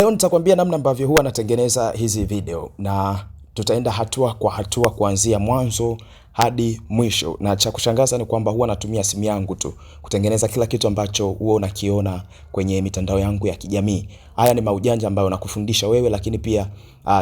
Leo nitakwambia namna ambavyo huwa natengeneza hizi video na tutaenda hatua kwa hatua kuanzia mwanzo hadi mwisho, na cha kushangaza ni kwamba huwa natumia simu yangu tu kutengeneza kila kitu ambacho huwa unakiona kwenye mitandao yangu ya kijamii. Haya ni maujanja ambayo nakufundisha wewe, lakini pia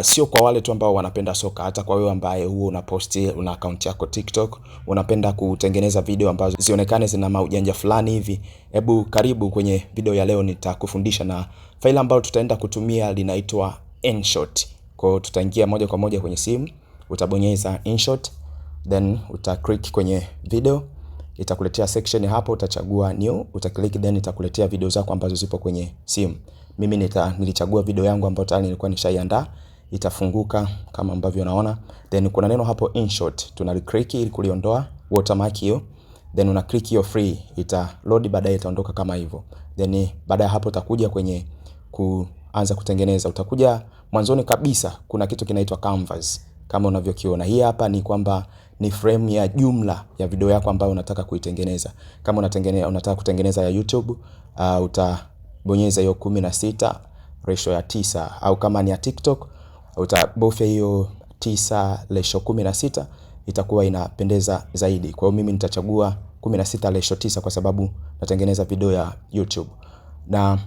sio kwa wale tu ambao wanapenda soka, hata kwa wewe ambaye huwa unaposti, una account yako TikTok, unapenda kutengeneza video ambazo zionekane zina maujanja fulani hivi. Hebu karibu kwenye video ya leo, nitakufundisha, na faili ambayo tutaenda kutumia linaitwa InShot. Kwa hiyo tutaingia moja kwa moja kwenye simu, utabonyeza InShot, then click kwenye video, itakuletea section hapo, utachagua new, click, then itakuletea video zako ambazo zipo kwenye simu. Mimi nilichagua video yangu ambayo tayari nilikuwa nishaiandaa, itafunguka kama ambavyo unaona. Then kuna neno hapo InShot, click ili kuliondoa watermark hiyo. Then una click hiyo free, ita load, baadaye itaondoka kama hivyo. Then baada ya hapo utakuja kwenye kuanza kutengeneza. Utakuja mwanzoni kabisa kuna kitu kinaitwa canvas kama unavyokiona. Hii hapa ni kwamba ni frame ya jumla ya video yako ambayo unataka kuitengeneza. Kama unataka kutengeneza ya YouTube, utabonyeza hiyo 16 ratio ya 9, au kama ni ya TikTok utabofya hiyo 9 ratio 16, itakuwa inapendeza zaidi. Kwa hiyo mimi nitachagua 16 ratio 9 kwa sababu natengeneza video ya YouTube. Na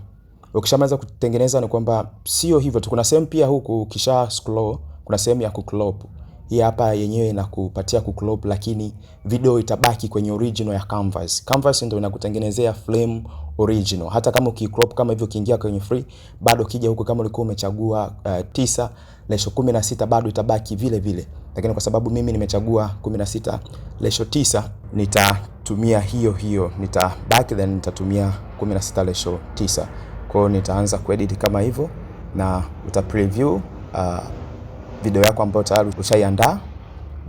ukishamaliza kutengeneza ni kwamba sio hivyo tu, kuna sehemu pia huku ukisha scroll kuna sehemu ya kucrop. Hii hapa yenyewe inakupatia kucrop, lakini video itabaki kwenye original ya canvas. Canvas ndio inakutengenezea frame original. Hata kama ukicrop kama hivyo, ukiingia kwenye free, bado kija huko kama ulikuwa umechagua 9 ratio 16 bado itabaki vile vile. Lakini kwa sababu mimi nimechagua 16 ratio 9, nitatumia hiyo nitabaki, then nitatumia 16 ratio 9. Kwa hiyo nitaanza kuedit kama hivyo, na uta preview video yako ambayo tayari ushaiandaa,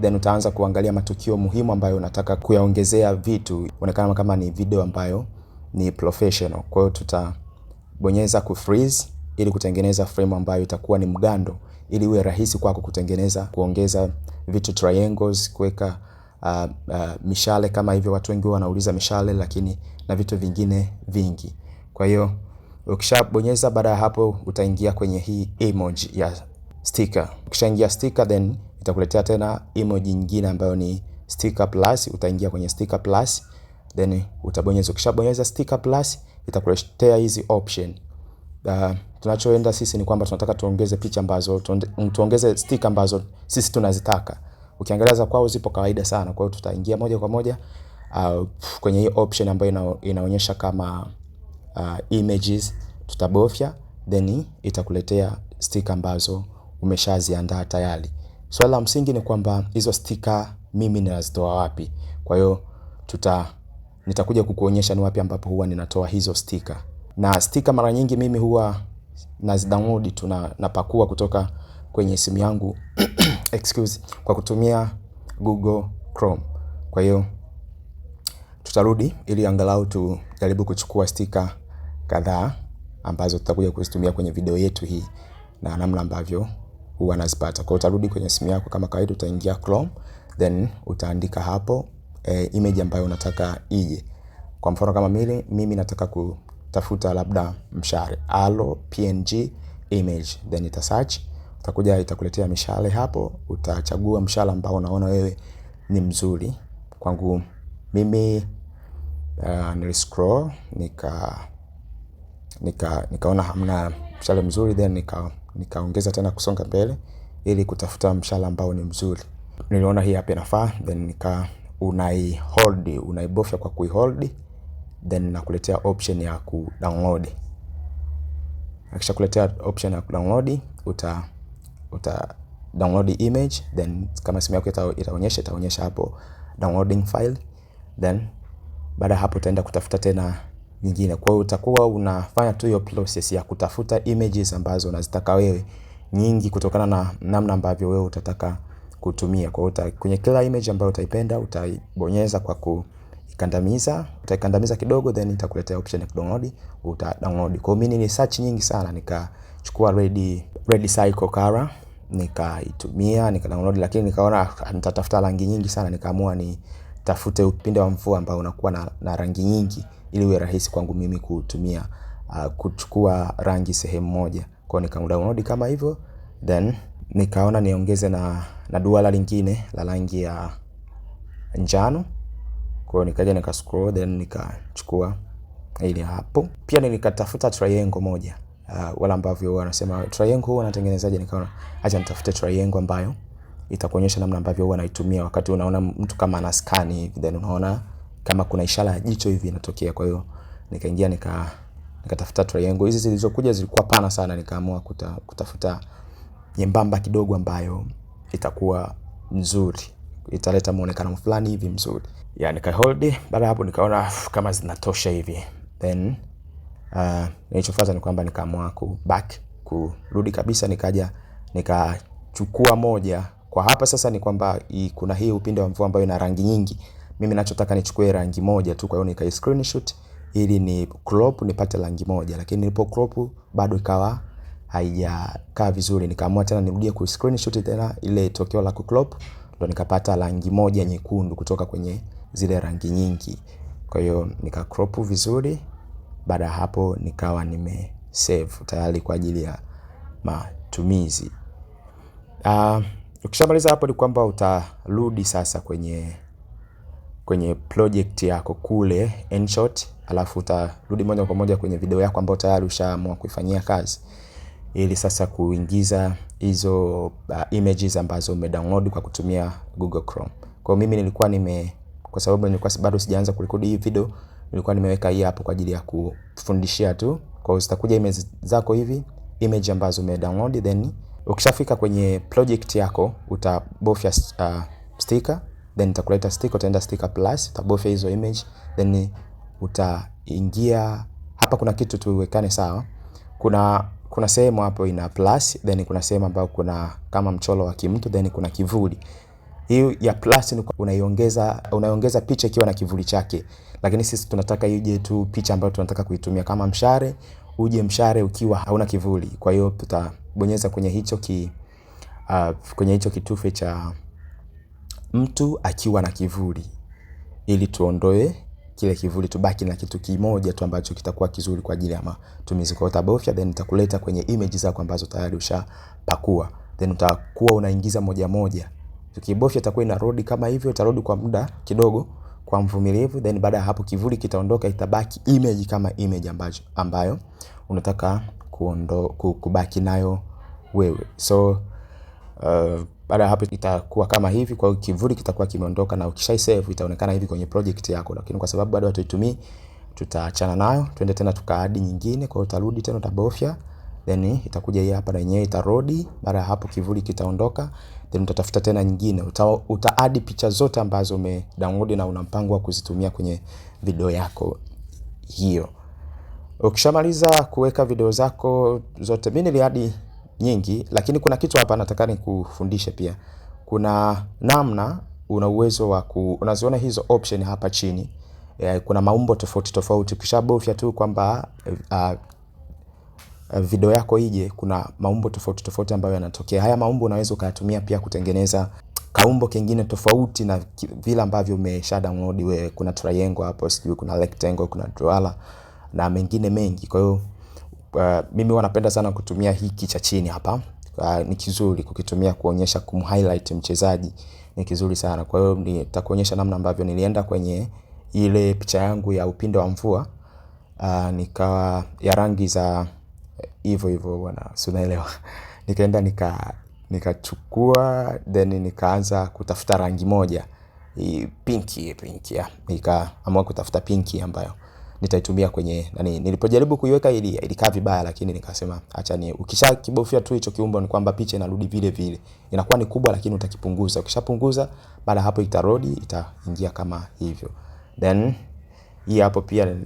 then utaanza kuangalia matukio muhimu ambayo unataka kuyaongezea vitu onekana kama ni video ambayo ni professional. Kwa hiyo tutabonyeza ku freeze ili kutengeneza frame ambayo itakuwa ni mgando, ili iwe rahisi kwako kutengeneza, kuongeza vitu, triangles, kuweka mishale kama hivyo. Watu wengi wanauliza mishale, lakini na vitu vingine vingi. Kwa hiyo ukishabonyeza, baada ya hapo utaingia kwenye hii emoji ya sticker. Ukishaingia sticker, then itakuletea tena emoji nyingine ambayo ni sticker plus. Utaingia kwenye sticker plus, then utabonyeza. Ukishabonyeza sticker plus, itakuletea hizi option. Tunachoenda sisi ni kwamba tunataka tuongeze picha ambazo tuongeze sticker ambazo sisi tunazitaka. Ukiangalia za kwao zipo kawaida sana. Kwa hiyo tutaingia moja kwa moja kwenye hii option ambayo inaonyesha kama images, tutabofya, then itakuletea sticker ambazo umeshaziandaa tayari. Swala la msingi ni kwamba hizo sticker mimi ninazitoa wapi. Kwa hiyo nitakuja kukuonyesha ni wapi ambapo huwa ninatoa hizo sticker. Na sticker mara nyingi mimi huwa nazidownload tu, napakua kutoka kwenye simu yangu kwa kutumia Google Chrome. Kwa hiyo tutarudi ili angalau tujaribu kuchukua sticker kadhaa ambazo tutakuja kuzitumia kwenye video yetu hii, na namna ambavyo huwa nazipata. Kwa hiyo utarudi kwenye simu yako kama kawaida, utaingia Chrome, then utaandika hapo image ambayo unataka ije. Kwa mfano kama mimi nataka kutafuta labda mshale, alo png image, then ita search, utakuja itakuletea mishale hapo, utachagua mshale ambao unaona wewe ni mzuri. Kwangu mimi niliscroll nikaona hamna mshale mzuri, then nikaongeza tena kusonga mbele ili kutafuta mshale ambao ni mzuri. Niliona hii hapa inafaa, then unaibofya kwa kuihold, then nakuletea option ya kudownload. Akisha kuletea option ya kudownload, uta download image, then kama simu yako itaonyesha hapo downloading file, then baada hapo utaenda kutafuta tena nyingine. Kwa hiyo utakuwa unafanya tu hiyo process ya kutafuta images ambazo unazitaka wewe nyingi, kutokana na namna ambavyo wewe utataka kutumia. Kwa hiyo kwenye kila image ambayo utaipenda utaibonyeza kwa kuikandamiza, utaikandamiza kidogo, then itakuletea option ya download, download. Kwa hiyo mimi ni search nyingi sana, nikachukua red cycle color, nikaitumia, download, lakini nikaona nitatafuta rangi nyingi sana, nikaamua nitafute upinde wa mvua ambao unakuwa na rangi nyingi, ili iwe rahisi kwangu mimi kutumia kuchukua rangi sehemu moja. Kwa nika download kama hivyo, then nikaona niongeze na duala lingine la rangi ya njano. Kwa nikaja nika scroll, then nikachukua ile hapo. Pia nikatafuta triangle moja. Wala ambavyo wanasema triangle huwa wanatengenezaje, nikaona acha nitafute triangle ambayo itakuonyesha namna ambavyo huwa naitumia wakati unaona mtu kama ana scan hivi, then unaona kama kuna ishara ya jicho hivi inatokea. Kwa hiyo nikaingia nikatafuta triangle. Hizi zilizokuja zilikuwa pana sana, nikaamua kutafuta nyembamba kidogo ambayo itakuwa nzuri, italeta muonekano fulani hivi mzuri. Nika hold. Baada hapo nikaona kama zinatosha hivi, then nilichofuata ni kwamba nikaamua kurudi kabisa, nikaja nikachukua moja. Kwa hapa sasa ni kwamba kuna hii upinde wa mvua ambayo ina rangi nyingi. Mimi ninachotaka nichukue rangi moja tu, kwa hiyo nika screenshot ili ni crop nipate rangi moja, lakini nilipo crop bado ikawa haijakaa vizuri. Nikaamua tena nirudie ku screenshot tena ile tokeo la ku crop, ndo nikapata rangi moja nyekundu kutoka kwenye zile rangi nyingi. Kwa hiyo nika crop vizuri. Baada hapo nikawa nime save tayari kwa ajili ya matumizi. Ukishamaliza hapo ni kwamba utarudi sasa kwenye project yako kule InShot, alafu utarudi moja kwa moja kwenye video yako ambayo tayari ushaamua kuifanyia kazi, ili sasa kuingiza hizo images ambazo umedownload kwa kutumia Google Chrome. Kwa mimi kwa sababu nilikuwa bado sijaanza kurekodi hii video, nilikuwa nimeweka hii hapo kwa ajili ya kufundishia tu. Kwa hiyo zitakuja image zako hivi, image ambazo umedownload, then ukishafika kwenye project yako utabofya sticker, then itakuleta sticker, utaenda sticker plus, utabofya hizo image, then utaingia hapa. Kuna kitu tuwekane sawa. Kuna sehemu hapo ina plus, then kuna sehemu ambayo kuna kama mchoro wa kimtu, then kuna kivuli. Hii ya plus ni unaongeza picha ikiwa na kivuli chake, lakini sisi tunataka ije tu picha ambayo tunataka kuitumia kama mshare, uje mshare ukiwa hauna kivuli. Kwa hiyo tutabonyeza kwenye hicho kitufe cha mtu akiwa na kivuli, ili tuondoe kile kivuli, tubaki na kitu kimoja tu ambacho kitakuwa kizuri kwa ajili ya matumizi. Kwa utabofya, then itakuleta kwenye image zako ambazo tayari ushapakua, then utakuwa unaingiza moja moja. Ukibofya itakuwa inarudi kama hivyo, itarudi kwa muda kidogo kwa mvumilivu, then baada ya hapo kivuli kitaondoka, itabaki image kama image ambayo unataka kubaki nayo wewe. So baada ya hapo itakuwa kama hivi, kwa hiyo kivuli kitakuwa kimeondoka, na ukisha save itaonekana hivi kwenye project yako. Lakini kwa sababu bado hatuitumii, tutaachana nayo, twende tena tukaadi nyingine. Kwa hiyo utarudi tena, utabofya, then itakuja hii hapa na yenyewe itarudi. Baada ya hapo kivuli kitaondoka, then utatafuta tena nyingine, utaadi picha zote ambazo umedownload na una mpango wa kuzitumia kwenye video yako hiyo. Ukishamaliza kuweka video zako zote, mimi niliadi nyingi, lakini kuna kitu hapa nataka nikufundishe pia. Kuna namna una uwezo wa unaziona hizo option hapa chini. Kuna maumbo tofauti tofauti. Ukishabofya tu kwamba video yako ije, kuna maumbo tofauti tofauti ambayo yanatokea. Haya maumbo unaweza ukayatumia pia kutengeneza kaumbo kingine tofauti na vile ambavyo umesha download wewe. Kuna triangle hapo, sijui kuna rectangle, kuna duala na mengine mengi. Kwa hiyo mimi huwa napenda sana kutumia hiki cha chini hapa. Ni kizuri kukitumia kuonyesha kumhighlight mchezaji, ni kizuri sana. Kwa hiyo nitakuonyesha namna ambavyo nilienda kwenye ile picha yangu ya upinde wa mvua, nikawa ya rangi za hivyo bwana, si unaelewa. Nikaenda nikachukua, then nikaanza kutafuta rangi moja, pinki ya. Nikaamua kutafuta pinki ambayo nitaitumia kwenye nilipojaribu kuiweka ilikaa vibaya, lakini nikasema acha ukishakibofya tu hicho kiumbo ni kwamba picha inarudi vile vile. Inakuwa ni kubwa lakini utakipunguza. Ukishapunguza, baada hapo itarudi, itaingia kama hivyo. Then hii hapo pia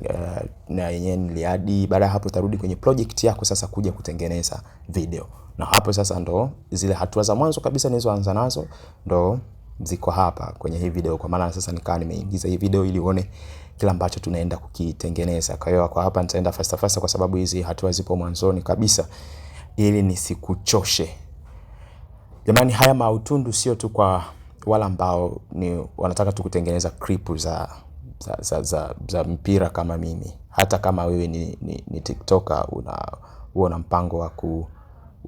na yenyewe niliadi. Baada hapo utarudi kwenye project yako sasa kuja kutengeneza video. Na hapo sasa ndo zile hatua za mwanzo kabisa nilizoanza nazo ndo ziko hapa kwenye hii video. Kwa maana sasa nikawa nimeingiza hii video ili uone kila ambacho tunaenda kukitengeneza. Kwa hiyo kwa hapa nitaenda fast kwa sababu hizi hatua zipo mwanzoni kabisa, ili nisikuchoshe. Jamani, haya mautundu sio tu kwa wala ambao ni wanataka tu kutengeneza clip za mpira kama mimi. Hata kama wewe ni TikToker, una mpango wa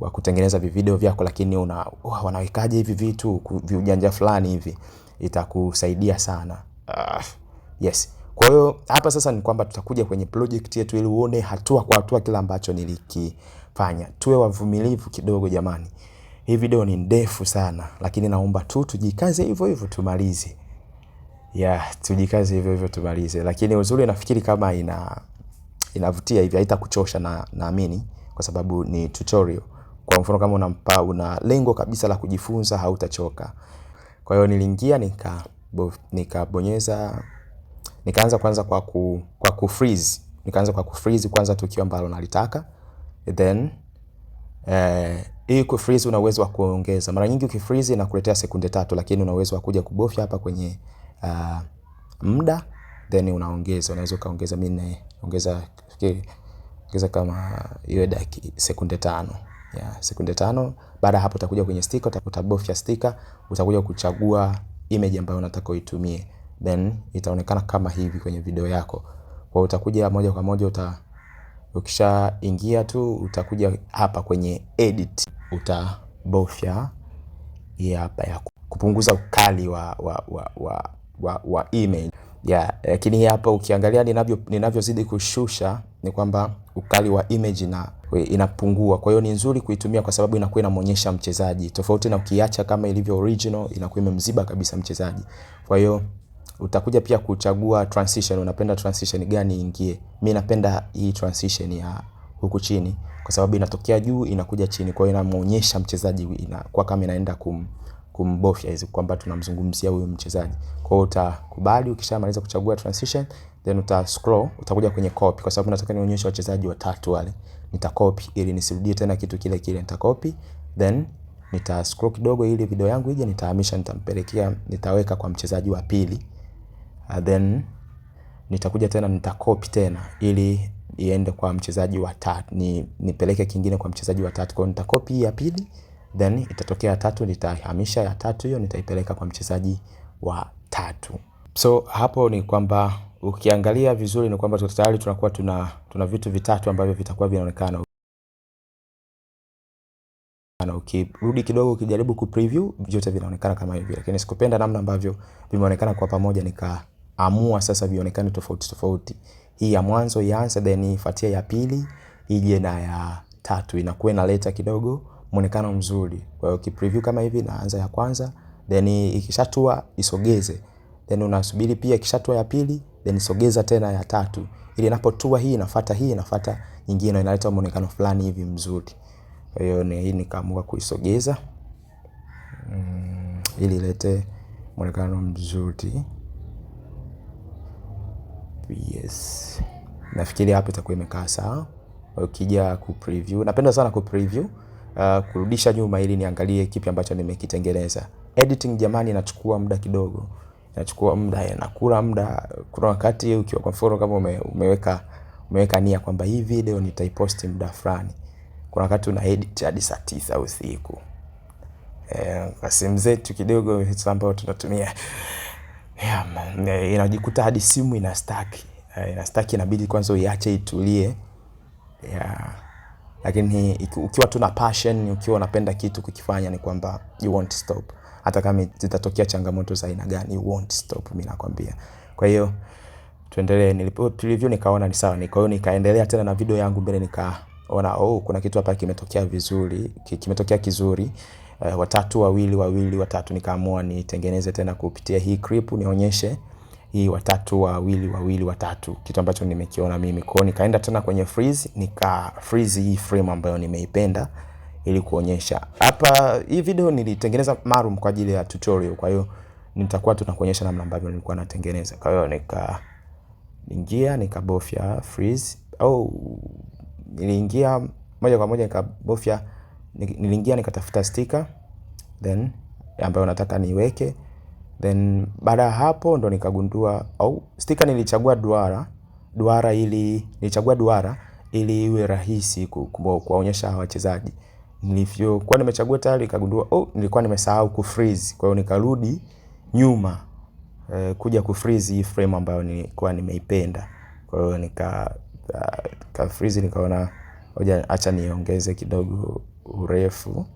wa kutengeneza video vyako, lakini wanawekaje hivi vitu viujanja fulani hivi, itakusaidia sana. Yes. Kwa hiyo hapa sasa ni kwamba tutakuja kwenye project yetu ili uone hatua kwa hatua kila ambacho nilikifanya. Tuwe wavumilivu kidogo jamani. Hii video ni ndefu sana, lakini naomba tu tujikaze hivyo hivyo tumalize. Tujikaze hivyo hivyo tumalize. Lakini uzuri nafikiri kama inavutia hivi, haitakuchosha naamini, kwa sababu ni tutorial. Kwa mfano kama una lengo kabisa la kujifunza, hautachoka. Kwa hiyo niliingia nikabonyeza, nikaanza kwanza kwa kufreeze. Nikaanza kwa kufreeze kwanza tukio ambalo nalitaka. Then hii kufreeze una uwezo wa kuongeza. Mara nyingi ukifreeze inakuletea sekunde 3, lakini una uwezo wa kuja kubofya hapa kwenye muda, then unaongeza. Unaweza kaongeza, mimi naongeza kama iwe sekunde 5. Sekunde 5. Baada hapo utakuja kwenye sticker, utabofya sticker, utakuja kuchagua image ambayo unataka uitumie, then itaonekana kama hivi kwenye video yako. Kwa utakuja moja kwa moja, ukishaingia tu utakuja hapa kwenye edit, utabofya hii hapa ya kupunguza ukali wa image. Lakini hapa ukiangalia ninavyozidi kushusha ni kwamba ukali wa image inapungua. Kwa hiyo ni nzuri kuitumia kwa sababu inakuwa inamuonyesha mchezaji, tofauti na ukiacha kama ilivyo original, inakuwa imemziba kabisa mchezaji. Kwa hiyo utakuja pia kuchagua transition. Unapenda transition gani ingie? Mimi napenda hii transition ya huku chini, kwa sababu inatokea juu inakuja chini, kwa hiyo inamuonyesha mchezaji, kwa kama inaenda kumbofya hizi kwamba tunamzungumzia huyu mchezaji. Kwa hiyo utakubali. Ukishamaliza kuchagua transition, then scroll, utakuja kwenye copy, kwa sababu nataka nionyeshe wachezaji watatu wale. Copy ili nisirudie tena kitu kile kile. Copy, then scroll kidogo ili video yangu ije, nitahamisha, nitaweka kwa mchezaji wa pili. Then nitakuja tena copy tena ili iende kwa mchezaji wa 3, nipeleke kingine kwa mchezaji wa 3. Kwa hiyo copy ya pili, then itatokea ya 3, nitahamisha ya 3 hiyo, nitaipeleka kwa mchezaji wa 3. So hapo ni kwamba ukiangalia vizuri ni kwamba tayari tunakuwa tuna vitu vitatu ambavyo vitakuwa vinaonekana. Ukirudi kidogo, ukijaribu kupreview, vyote vinaonekana kama hivi, lakini sikupenda namna ambavyo vimeonekana kwa pamoja, nikaamua sasa vionekane tofauti tofauti. Hii ya mwanzo ianze, then ifuatie ya pili, ije na ya 3, inakuwa inaleta kidogo muonekano mzuri. Kwa hiyo ukipreview kama hivi, naanza ya kwanza, then ikishatua isogeze, then unasubiri pia ikishatua ya pili, then isogeza tena ya 3, ili inapotua hii inafuata nyingine, inaleta muonekano fulani hivi mzuri. Kwa hiyo hii nikaamua kuisogeza ili ilete muonekano mzuri. Yes. Nafikiri hapo itakuwa imekaa sawa. Ukija kupreview, napenda sana kupreview, kurudisha nyuma ili niangalie kipi ambacho nimekitengeneza. Editing jamani inachukua muda kidogo. Inachukua muda, inakula muda. Kuna wakati ukiwa kwa mfano kama umeweka nia kwamba hii video nitaiposti muda fulani, kuna wakati una edit hadi saa 9 usiku. Kwa simu zetu kidogo ambayo tunatumia, inajikuta hadi simu ina stuck, inabidi kwanza uiache itulie. Lakini ukiwa tuna passion, ukiwa unapenda kitu kukifanya, ni kwamba you won't stop. Hata kama zitatokea changamoto za aina gani, you won't stop, mimi nakwambia. Kwa hiyo tuendelee. Nilipo preview nikaona ni sawa, kwa hiyo nikaendelea tena na video yangu mbele, nikaona kuna kitu hapa kimetokea vizuri, kimetokea kizuri. Wawili watatu, nikaamua nitengeneze tena kupitia hii clip, nionyeshe hii wawili watatu, kitu ambacho nimekiona mimi. Kwa hiyo nikaenda tena kwenye freeze, freeze hii frame ambayo nimeipenda ili kuonyesha. Hapa hii video nilitengeneza maalum kwa ajili ya tutorial, kwa hiyo nitakuwa tunakuonyesha namna ambavyo nilikuwa natengeneza. Kwa hiyo nikaingia nikabofya freeze, niliingia moja kwa moja nikabofya, niliingia nikatafuta sticker then ambayo nataka niweke, then baada hapo ndo nikagundua sticker nilichagua duara ili iwe rahisi kuwaonyesha wachezaji. Nilivyokuwa nimechagua tayari nikagundua nilikuwa nimesahau kufreeze. Kwa hiyo nikarudi nyuma kuja kufreeze hii frame ambayo nilikuwa nimeipenda. Kwa hiyo nika freeze, nikaona acha niongeze kidogo urefu.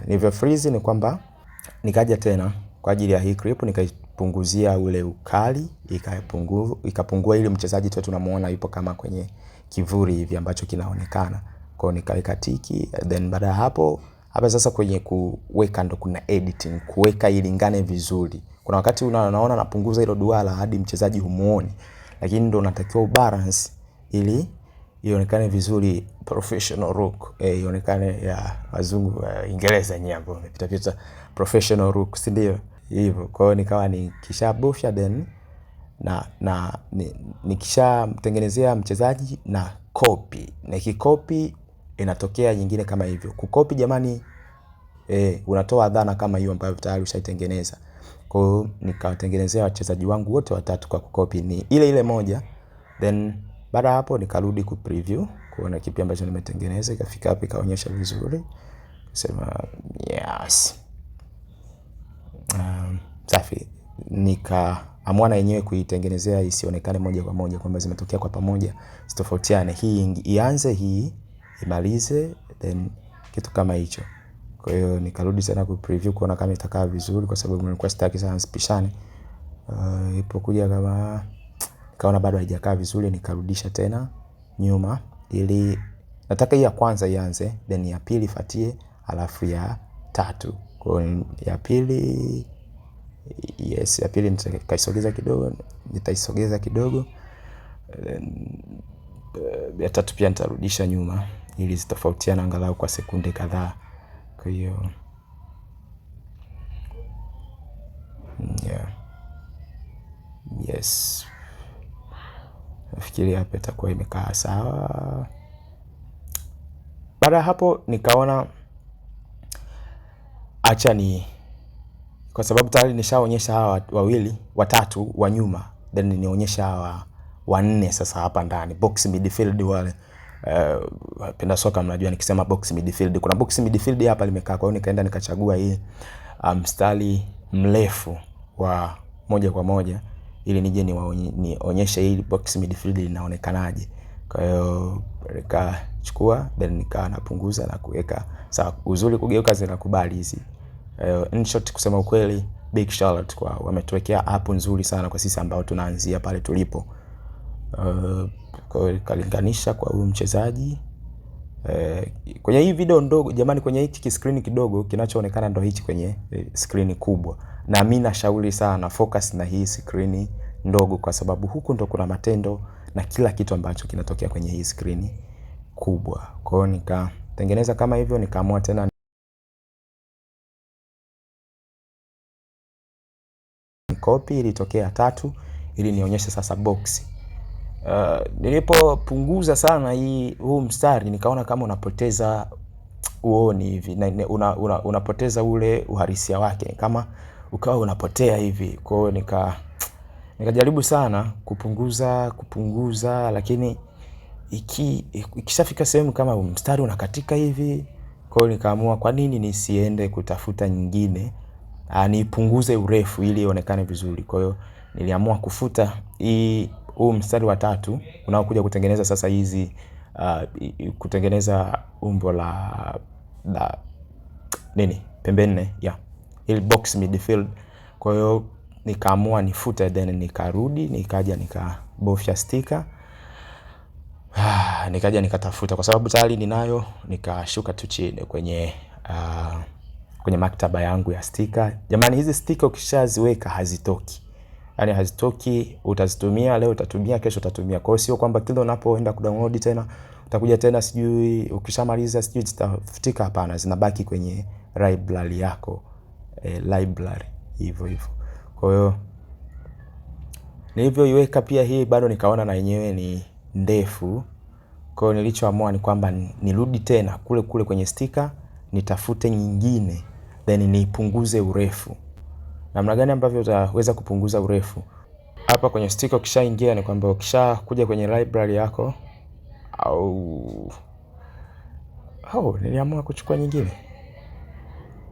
Nilivyo freeze ni kwamba nikaja tena kwa ajili ya hii clip nikaipunguzia ule ukali, ikapungua ili mchezaji tu tunamuona yupo kama kwenye kivuli hivi ambacho kinaonekana. Kwa hiyo nikaweka tiki, then baada ya hapo hapa sasa kwenye kuweka ndo kuna editing, kuweka ilingane vizuri. Kuna wakati unaona napunguza hilo duara hadi mchezaji humuoni, lakini ndo unatakiwa ubalance ili ionekane vizuri, professional look, ionekane ya wazungu Ingereza yenyewe hapo umepita professional look, si ndio? Hivyo. Kwa hiyo nikawa nikishabofya then nikisha mtengenezea mchezaji na copy. Na kikopi inatokea nyingine kama hivyo. Kukopi jamani, unatoa dhana kama hiyo ambayo tayari ushaitengeneza. Kwa hiyo nikawatengenezea wachezaji wangu wote watatu kwa kukopi ni ile moja. Then baada hapo nikarudi ku preview kuona kipi ambacho nimetengeneza, ikafika hapo ikaonyesha vizuri. Sema yes. Safi. Nikaamua na yenyewe kuitengenezea isionekane moja kwa moja kwamba zimetokea kwa pamoja, sitofautiane. Hii ianze, hii imalize, then kitu kama hicho. Kwa hiyo nikarudi tena ku preview kuona kama itakaa vizuri kwa sababu nilikuwa sitaki sana zipishane. Ipokuja kama kaona bado haijakaa vizuri, nikarudisha tena nyuma ili nataka hii ya kwanza ianze, then ya pili ifuatie, alafu ya tatu. Kwa ya pili ya pili nitaisogeza kidogo, ya tatu pia nitarudisha nyuma ili zitofautiane angalau kwa sekunde kadhaa. Kwa hiyo yes, nafikiri hapa itakuwa imekaa sawa. Baada hapo nikaona acha kwa sababu tayari nishaonyesha hawa wawili watatu wa nyuma, then nionyesha hawa wanne sasa hapa ndani, box midfield wale. Penda soka mnajua nikisema box midfield, kuna box midfield hapa limekaa. Kwa hiyo nikaenda nikachagua hii mstari mrefu wa moja kwa moja ili nije nionyeshe hii box midfield linaonekanaje. Kwa hiyo nikachukua then nikawa napunguza na kuweka sawa. Uzuri kugeuka zinakubali hizi. In short, kusema ukweli, big shout out kwa wametuwekea app nzuri sana kwa sisi ambao tunaanzia pale tulipo. Kwa kalinganisha kwa huyu mchezaji kwenye hii video ndogo jamani, kwenye hiki screen kidogo kinachoonekana ndo hichi kwenye screen kubwa, na mimi nashauri sana focus na hii screen ndogo kwa sababu huku ndo kuna matendo na kila kitu ambacho kinatokea kwenye hii screen kubwa. Kwa hiyo nikatengeneza kama hivyo, nikaamua tena copy ilitokea tatu ili nionyeshe sasa box. Nilipopunguza sana huu mstari nikaona kama unapoteza uoni hivi, unapoteza ule uhalisia wake, kama ukawa unapotea hivi. Kwa hiyo nikajaribu sana kupunguza, lakini ikishafika sehemu kama mstari unakatika hivi. Kwa hiyo nikaamua kwa nini nisiende kutafuta nyingine nipunguze urefu ili ionekane vizuri. Kwa hiyo niliamua kufuta huu mstari wa tatu unaokuja kutengeneza sasa hizi kutengeneza umbo la pembe nne ili box midfield. Kwa hiyo nikaamua nifute, then nikarudi nikaja nikabofya sticker, nikaja nikatafuta kwa sababu tayari ninayo, nikashuka tu chini kwenye maktaba yangu ya sticker. Jamani, hizi sticker ukishaziweka hazitoki. Yaani hazitoki, utazitumia leo, utatumia kesho, utatumia. Kwa hiyo sio kwamba kila unapoenda kudownload tena utakuja tena sijui ukishamaliza sijui zitafutika. Hapana, zinabaki kwenye library yako, library hivyo. Kwa hiyo nilivyoiweka pia hii bado nikaona na yenyewe ni ndefu. Kwa hiyo nilichoamua ni kwamba nirudi tena kule kwenye sticker, nitafute nyingine, then nipunguze urefu. Namna gani ambavyo utaweza kupunguza urefu? Hapa kwenye sticker ukishaingia ni kwamba ukishakuja kwenye library yako niliamua kuchukua nyingine.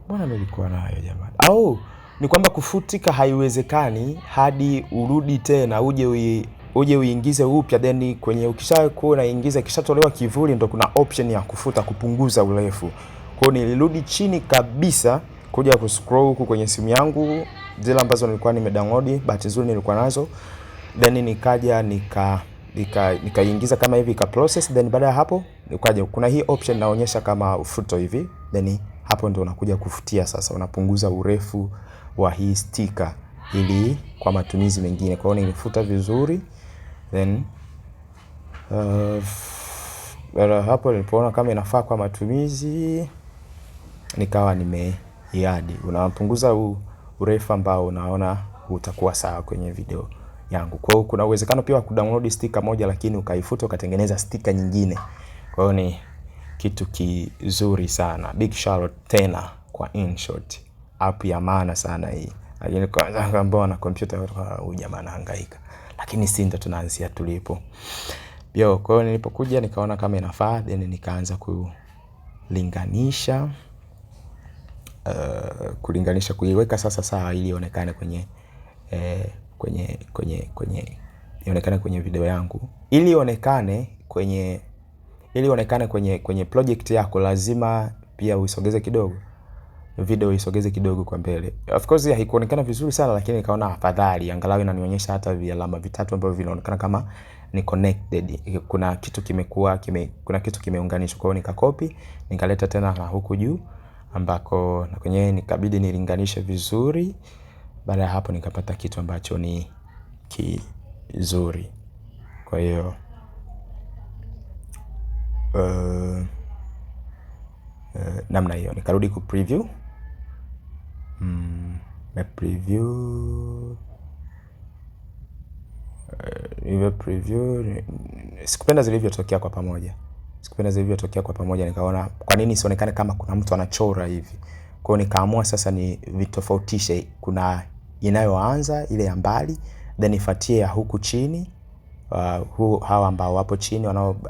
Mbona nilikuwa nayo jamani? Ni kwamba kufutika haiwezekani hadi urudi tena uje uje uingize upya, then kwenye ukishakuwa unaingiza kishatolewa kivuli, ndo kuna option ya kufuta, kupunguza urefu. Kwa hiyo nilirudi chini kabisa kuja kuscroll huku kwenye simu yangu zile ambazo nilikuwa nimedownload, bahati nzuri nilikuwa nazo, then nikaja nikaingiza kama hivi ka process, then baada ya hapo nikaja kuna hii option inaonyesha kama ufuto hivi, then hapo ndo unakuja kufutia. Sasa unapunguza urefu wa hii sticker ili kwa matumizi mengine. Kwa hiyo nilifuta vizuri, then hapo nilipoona kama inafaa kwa matumizi nikawa nimeiadi. Unapunguza urefu ambao unaona utakuwa sawa kwenye video yangu. Kwa hiyo kuna uwezekano pia wa kudownload sticker moja lakini ukaifuta ukatengeneza sticker nyingine. Kwa hiyo ni kitu kizuri sana. Big shout tena kwa InShot. App ya maana sana hii. Lakini kwa ambao na kompyuta huyu jamaa anahangaika. Lakini si ndo tunaanzia tulipo. Kwa hiyo nilipokuja nikaona kama inafaa, then nikaanza kuiweka sasa sawa ili ionekane kwenye video yangu. Ili ionekane kwenye project yako lazima pia uisogeze kidogo. Video uisogeze kidogo kwa mbele. Of course haikuonekana vizuri sana, lakini nikaona afadhali angalau inanionyesha hata vialama vitatu ambavyo vinaonekana kama ni connected. Kuna kitu kimeunganishwa. Kwa hiyo nikakopi, nikaleta tena na huku juu ambako na kwenye nikabidi nilinganishe vizuri. Baada ya hapo nikapata kitu ambacho ni kizuri. Kwa hiyo namna hiyo nikarudi ku preview. Sikupenda zilivyotokea kwa pamoja. Nikaona kwa nini sionekane kama kuna mtu anachora hivi. Kwa hiyo nikaamua sasa ni vitofautishe. Kuna inayoanza ile ya mbali, then ifuatie ya huku chini, hawa ambao wapo chini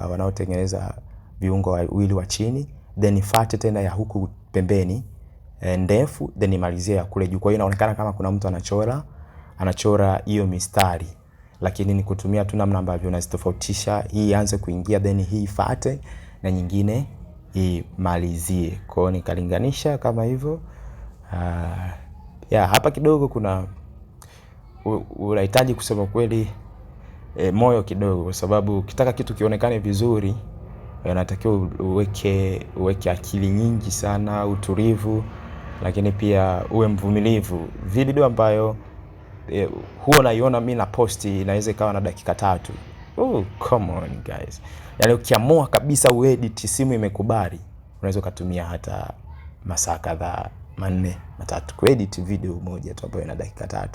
wanaotengeneza viungo wawili wa chini, then ifuate tena ya huku pembeni ndefu, then imalizie ya kule juu. Kwa hiyo inaonekana kama kuna mtu anachora hiyo mistari, lakini ni kutumia tu namna ambavyo unazitofautisha. Hii ianze kuingia, then hii ifuate na nyingine imalizie. Kwa hiyo nikalinganisha kama hivyo. Hapa kidogo kuna unahitaji kusema kweli moyo kidogo, kwa sababu ukitaka kitu kionekane vizuri unatakiwa uweke akili nyingi sana, utulivu, lakini pia uwe mvumilivu. Video ambayo huwa naiona mimi na posti inaweza ikawa na dakika 3. Come on guys. Yaani ukiamua kabisa uedit, simu imekubali, unaweza kutumia hata masaa kadhaa, 4, 3 kuedit video moja tu ambayo ina dakika 3,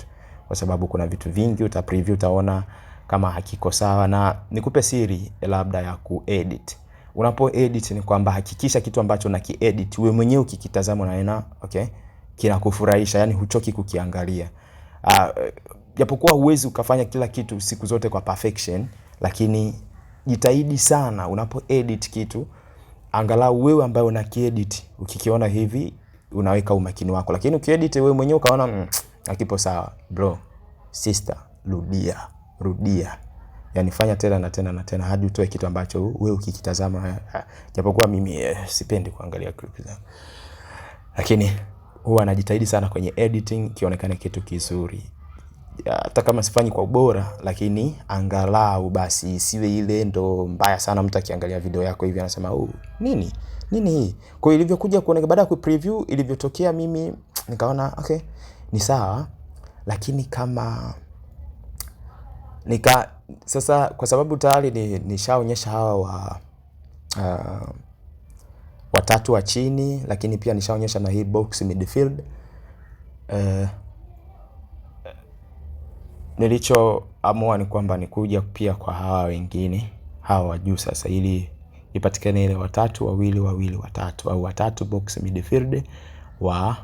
kwa sababu kuna vitu vingi preview utaona kama hakiko sawa. Na nikupe siri labda ya kuedit. Unapo edit ni kwamba hakikisha kitu ambacho unakiedit wewe mwenyewe ukikitazama unaona kinakufurahisha, yani huchoki kukiangalia. Japokuwa huwezi ukafanya kila kitu siku zote kwa perfection, lakini jitahidi sana unapo edit kitu, angalau wewe ambaye unakiedit ukikiona hivi unaweka umakini wako. Lakini ukiedit wewe mwenyewe ukaona hakipo sawa, bro, sister, rudia. Yani fanya tena na tena na tena hadi utoe kitu ambacho wewe ukikitazama. Japokuwa mimi sipendi kuangalia clip zangu, lakini huwa najitahidi sana kwenye editing kionekane kitu kizuri. Hata kama sifanyi kwa ubora, lakini angalau basi isiwe ile ndo mbaya sana mtu akiangalia video yako hivi anasema nini hii. Kwa hiyo ilivyokuja kuonekana baada ya preview ilivyotokea, mimi nikaona ni sawa, lakini kama sasa kwa sababu tayari nishaonyesha hawa watatu wa chini, lakini pia nishaonyesha na hii box midfield. Nilichoamua ni kwamba nikuja pia kwa hawa wengine, hawa wa juu sasa, ili ipatikane ile watatu wawili watatu, au watatu box midfield wa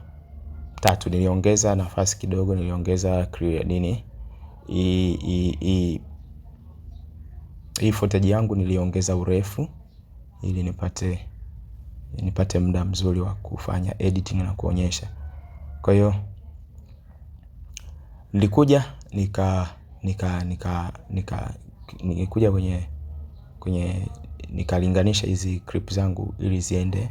tatu. Niliongeza nafasi kidogo, niliongeza hii footage yangu niliongeza urefu ili nipate muda mzuri wa kufanya editing na kuonyesha. Kwa hiyo nilikuja nikuja kwenye nikalinganisha hizi clip zangu ili ziende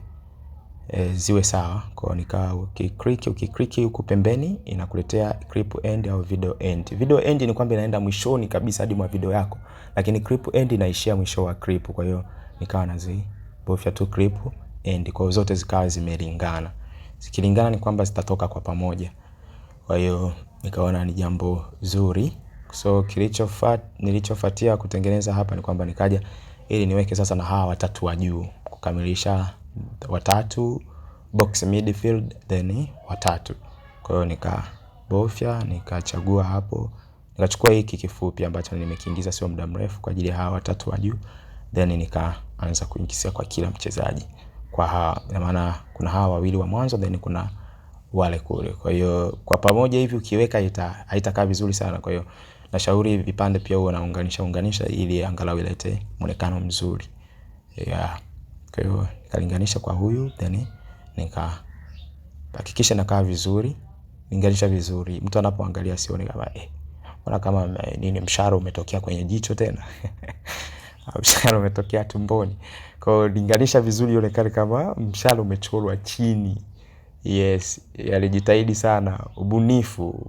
ziwe sawa. Kwa nika ukiklik huku pembeni inakuletea clip end au video end. Video end ni kwamba inaenda mwishoni kabisa hadi mwa video yako, lakini clip end inaishia mwisho wa clip. Kwa hiyo nikawa nazibofya tu clip end, kwa zote zikawa zimelingana. Zikilingana ni kwamba zitatoka kwa pamoja. Kwa hiyo nikaona ni jambo zuri. So nilichofuatia kutengeneza hapa ni kwamba nikaja ili niweke sasa na hawa watatu wa juu, kukamilisha watatu box midfield then watatu. Kwa hiyo nikabofya, nikachagua hapo, nikachukua hiki kifupi ambacho nimekiingiza sio muda mrefu kwa ajili ya hawa watatu wa juu, then nikaanza kuingizia kwa kila mchezaji. Kwa hawa ina maana kuna hawa wawili wa mwanzo then kuna wale kule. Kwa hiyo kwa pamoja hivi ukiweka haitakaa vizuri sana. Kwa hiyo nashauri vipande pia huwa naunganisha ili angalau ilete muonekano mzuri. Kwa hiyo nikalinganisha kwa huyu then hakikisha nakaa vizuri, linganisha vizuri. Mtu anapoangalia sione kama mbona kama nini msharo umetokea kwenye jicho tena. Msharo umetokea tumboni. Kwa hiyo linganisha vizuri ionekane kama msharo umechorwa chini. Yes, alijitahidi sana. Ubunifu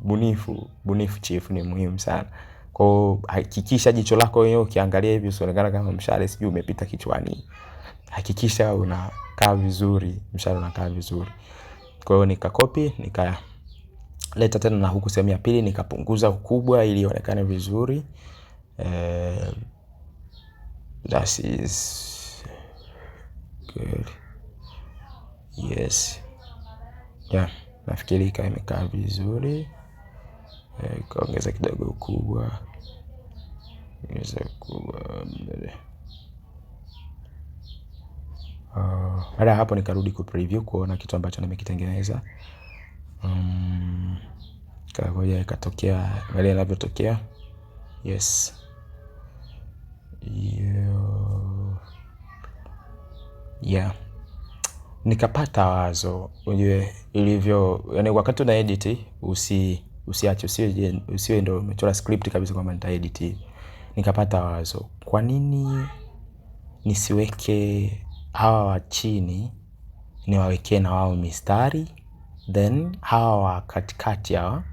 chief ni muhimu sana. Kwa hiyo hakikisha jicho lako wewe ukiangalia hivi usionekane kama mshale sijui umepita kichwani. Hakikisha unakaa vizuri, mshale unakaa vizuri. Kwa hiyo nikakopi, nikaleta tena na huku sehemu ya pili nikapunguza ukubwa ili ionekane vizuri. That is good. Yes. Nafikiri kama imekaa vizuri. Kaongeza kidogo ukubwa. Baada hapo nikarudi ku preview kuona kitu ambacho nimekitengeneza. Ngoja ikatokea vile inavyotokea. Yes. Nikapata wazo, unajue ilivyo, yani wakati una edit usiache, usiwe ndio umechora script kabisa kwamba nita edit. Nikapata wazo, kwa nini nisiweke hawa wa chini niwawekee na wao mistari, then hawa wa katikati hawa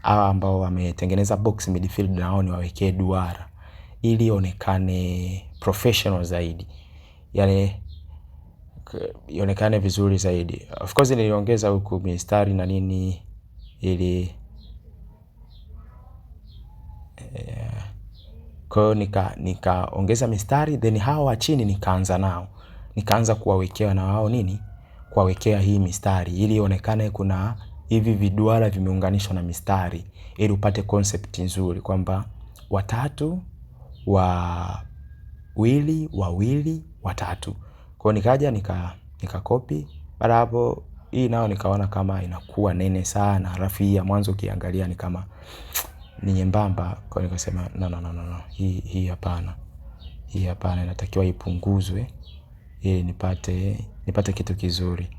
ambao wametengeneza box midfield na wao niwawekee duara ili onekane professional zaidi, yani ionekane vizuri zaidi. Of course niliongeza huku mistari na nini ili kwa hiyo nikaongeza mistari then hawa wa chini nikaanza kuwawekea na wao nini, kuwawekea hii mistari ili ionekane kuna hivi viduara vimeunganishwa na mistari ili upate concept nzuri kwamba watatu wawili watatu. Kwa hiyo nikaja nikakopi. Baada hapo hii nao nikaona kama inakuwa nene sana, alafu hii ya mwanzo ukiangalia ni kama ni nyembamba. Kwa hiyo nikasema no, hii hapana. Hii hapana, inatakiwa ipunguzwe ili nipate kitu kizuri.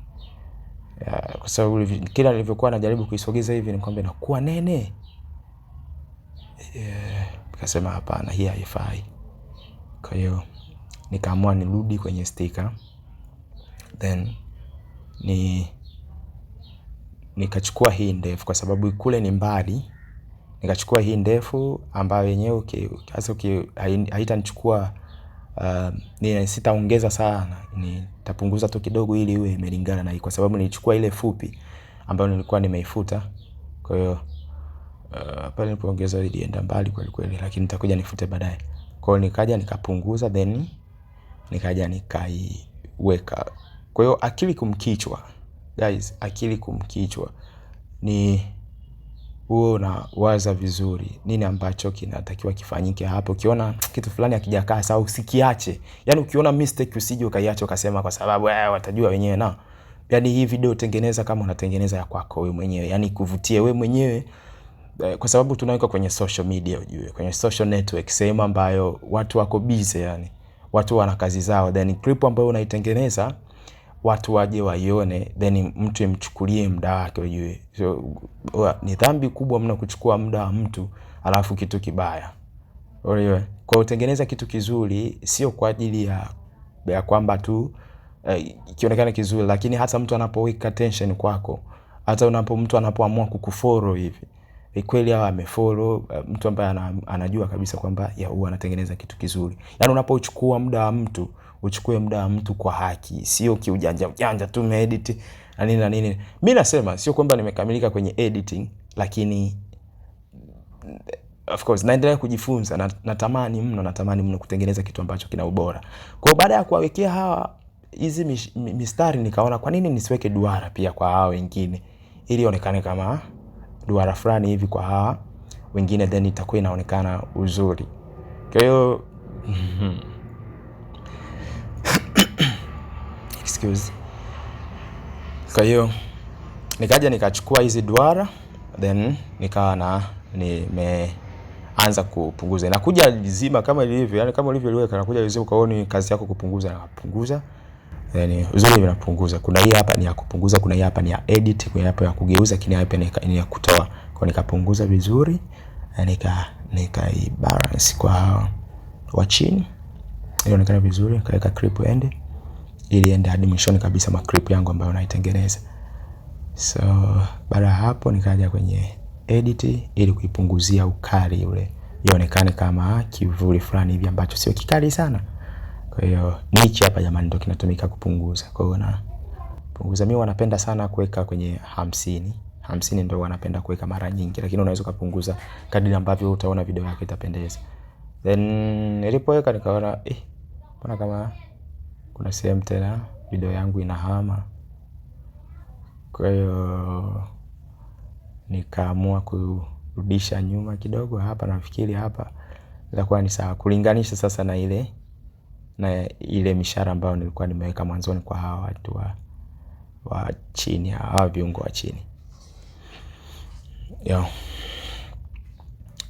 Kwa sababu kila nilivyokuwa najaribu kuisogeza hivi ni kwamba inakuwa nene. Nikasema hapana, hii haifai. Kwa hiyo nikaamua nirudi kwenye sticker, then nikachukua hii ndefu kwa sababu kule ni mbali. Nikachukua hii ndefu ambayo yenyewe haitanichukua, sitaongeza sana, nitapunguza tu kidogo ili iwe imelingana na hii, kwa sababu nilichukua ile fupi ambayo nilikuwa nimeifuta. Kwa hiyo pale nilipoongeza ilienda mbali kweli kweli, lakini nitakuja nifute baadaye. Kwa hiyo nikaja nikapunguza then nikaja nikaiweka. Kwa hiyo akili kumkichwa, guys, akili kumkichwa ni huo na waza vizuri nini ambacho kinatakiwa kifanyike hapo. Ukiona kitu fulani hakijakaa sawa usikiache. Yani ukiona mistake usije ukaiacha ukasema kwa sababu watajua wenyewe na. Yani hii video tengeneza kama unatengeneza ya kwako wewe mwenyewe. Yani kuvutie wewe mwenyewe, kwa sababu tunaweka kwenye social media, ujue kwenye social network, sehemu ambayo watu wako busy, yani watu wana kazi zao. Then clip ambayo unaitengeneza watu waje waione, then mtu imchukulie muda wake ujue. So ni dhambi kubwa mno kuchukua muda wa mtu alafu kitu kibaya. Kwa utengeneza kitu kizuri sio kwa ajili ya kwamba tu kionekane kizuri, lakini hata mtu anapoweka attention kwako, hata mtu anapoamua kukufollow hivi, kweli hawa amefollow mtu ambaye anajua kabisa kwamba huwa anatengeneza kitu kizuri. Yaani unapochukua muda wa mtu, uchukue muda wa mtu kwa haki, sio kiujanja tu umeedit na nini. Mimi nasema sio kwamba nimekamilika kwenye editing, lakini of course naendelea kujifunza na natamani mno kutengeneza kitu ambacho kina ubora. Kwa baada ya kuwawekea hawa hizi mistari, nikaona kwa nini nisiweke duara pia kwa hawa wengine, ili ionekane kama duara fulani hivi kwa hawa wengine, then itakuwa inaonekana uzuri. Kwa hiyo excuse. Kwa hiyo nikaja nikachukua hizi duara, then nikawa nimeanza kupunguza. Inakuja lizima kama ilivyo, yani kama ulivyoliweka inakuja lizima, kaoni kazi yako kupunguza na kupunguza. Yani uzuri vinapunguza. Kuna hii hapa ni ya kupunguza, kuna hii hapa ni ya edit, kuna hapa ya kugeuza, lakini hapa ni ya kutoa. Kwa nikapunguza vizuri, nika balance kwa wa chini. Ilionekana vizuri, kaweka clip end ili ende hadi mwishoni kabisa ma clip yangu ambayo naitengeneza. So baada hapo nikaja kwenye edit ili kuipunguzia ukali ule, ionekane kama kivuli fulani hivi ambacho sio kikali sana. Kwa hiyo nichi hapa jamani ndio kinatumika kupunguza. Kwa hiyo na punguza, mimi wanapenda sana kuweka kwenye 50 ndio wanapenda kuweka mara nyingi, lakini unaweza kupunguza kadri ambavyo utaona video yako itapendeza. Then nilipoweka nikaona mbona kama kuna sehemu tena video yangu inahama. Kwa hiyo nikaamua kurudisha nyuma kidogo hapa, nafikiri hapa itakuwa ni sawa kulinganisha sasa na ile mishara ambayo nilikuwa nimeweka mwanzoni kwa hawa watu wa chini, hawa viungo wa chini.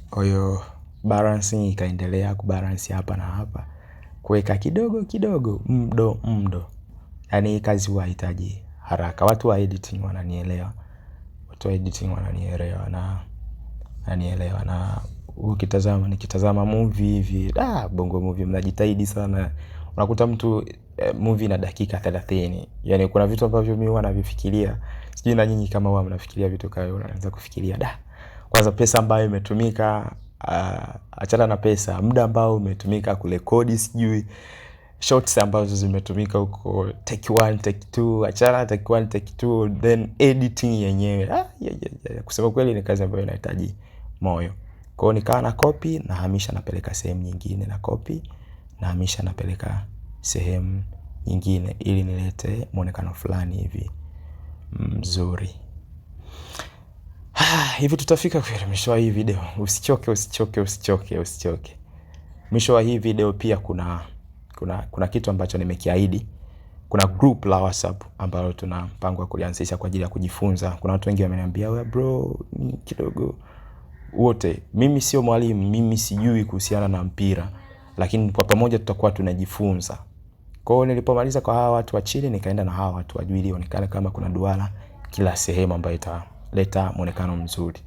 Kwa hiyo balancing ikaendelea kubalance hapa na hapa, kuweka kidogo mdo. Yaani kazi huwa haihitaji haraka. Watu wa editing wananielewa. Na nikitazama movie hivi, bongo movie mnajitahidi sana. Unakuta mtu movie na dakika 30. Yaani kuna vitu ambavyo mimi huwa navifikiria. Sijui na nyinyi kama huwa mnafikiria vitu kama hivyo, unaanza kufikiria kwanza pesa ambayo imetumika, achana na pesa, muda ambao umetumika kurekodi, sijui shots ambazo zimetumika huko, take 1 take 2, achana take 1 take 2, then editing yenyewe. Kusema kweli ni kazi ambayo inahitaji moyo. Kwa hiyo nikawa na copy na hamisha napeleka sehemu nyingine, na copy na hamisha napeleka sehemu nyingine, ili nilete muonekano fulani hivi mzuri. Hivi tutafika kwa mwisho wa hii video. Usichoke. Mwisho wa hii video pia kuna kitu ambacho nimekiahidi. Kuna group la WhatsApp ambalo tuna mpango wa kulianzisha kwa ajili ya kujifunza. Kuna watu wengi wameniambia, "Wewe bro, kidogo wote, mimi sio mwalimu, mimi sijui kuhusiana na mpira, lakini kwa pamoja tutakuwa tunajifunza." Kwa hiyo nilipomaliza kwa hawa watu wa chini, nikaenda na hawa watu wa juu ili ionekane kama kuna duara kila sehemu ambayo italeta muonekano mzuri.